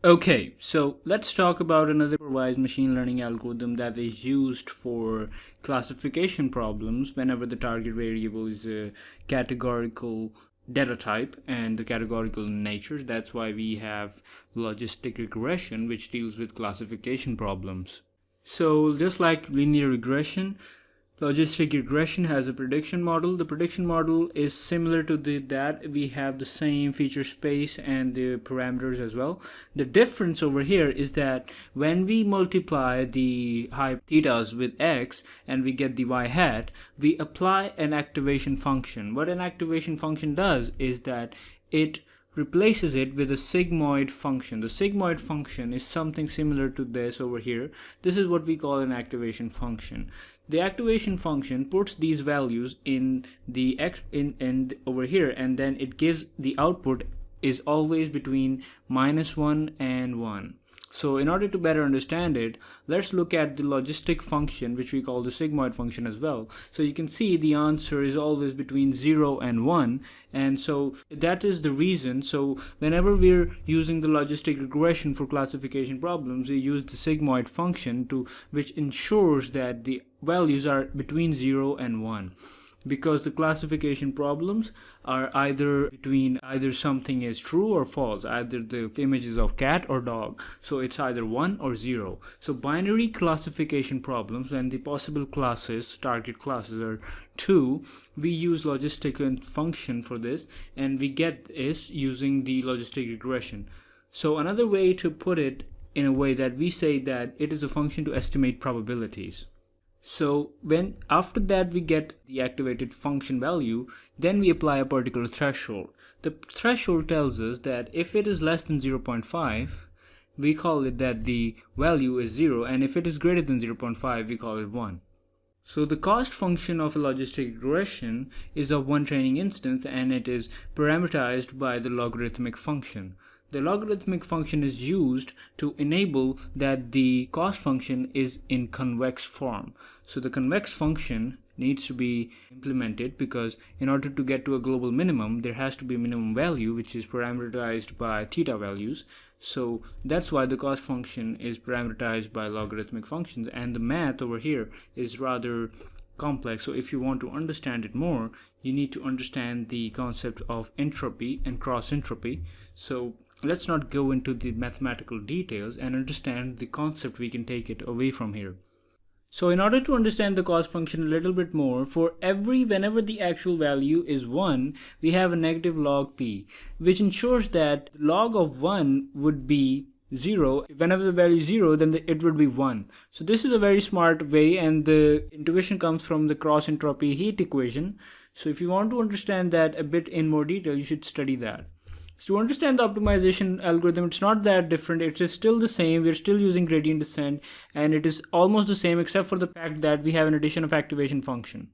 Okay, so let's talk about another supervised machine learning algorithm that is used for classification problems whenever the target variable is a categorical data type and the categorical nature. That's why we have logistic regression, which deals with classification problems. So just like linear regression, logistic regression has a prediction model. The prediction model is similar to that. We have the same feature space and the parameters as well. The difference over here is that when we multiply the high thetas with x and we get the y hat, we apply an activation function. What an activation function does is that it replaces it with a sigmoid function. The sigmoid function is something similar to this over here. This is what we call an activation function. The activation function puts these values in the over here, and then it gives the output is always between -1 and 1. So in order to better understand it, let's look at the logistic function, which we call the sigmoid function as well. So you can see the answer is always between 0 and 1, and so that is the reason. So whenever we're using the logistic regression for classification problems, we use the sigmoid function which ensures that the values are between 0 and 1. Because the classification problems are either something is true or false, either the image is of cat or dog, so it's either 1 or 0. So binary classification problems, when the possible target classes are 2, we use logistic function for this, and we get this using the logistic regression. So another way to put it in a way that we say that it is a function to estimate probabilities. So when after that we get the activated function value, then we apply a particular threshold. The threshold tells us that if it is less than 0.5, we call it that the value is 0, and if it is greater than 0.5, we call it 1. So the cost function of a logistic regression is of one training instance, and it is parameterized by the logarithmic function. The logarithmic function is used to enable that the cost function is in convex form. So the convex function needs to be implemented, because in order to get to a global minimum, there has to be a minimum value which is parameterized by theta values. So that's why the cost function is parameterized by logarithmic functions, and the math over here is rather complex. So if you want to understand it more, you need to understand the concept of entropy and cross entropy. So let's not go into the mathematical details and understand the concept. We can take it away from here. So in order to understand the cost function a little bit more, whenever the actual value is 1, we have a negative log p, which ensures that log of 1 would be 0. Whenever the value is 0, then it would be 1. So this is a very smart way, and the intuition comes from the cross entropy heat equation. So if you want to understand that a bit in more detail, you should study that. So to understand the optimization algorithm, it's not that different. It is still the same. We're still using gradient descent, and it is almost the same except for the fact that we have an addition of activation function.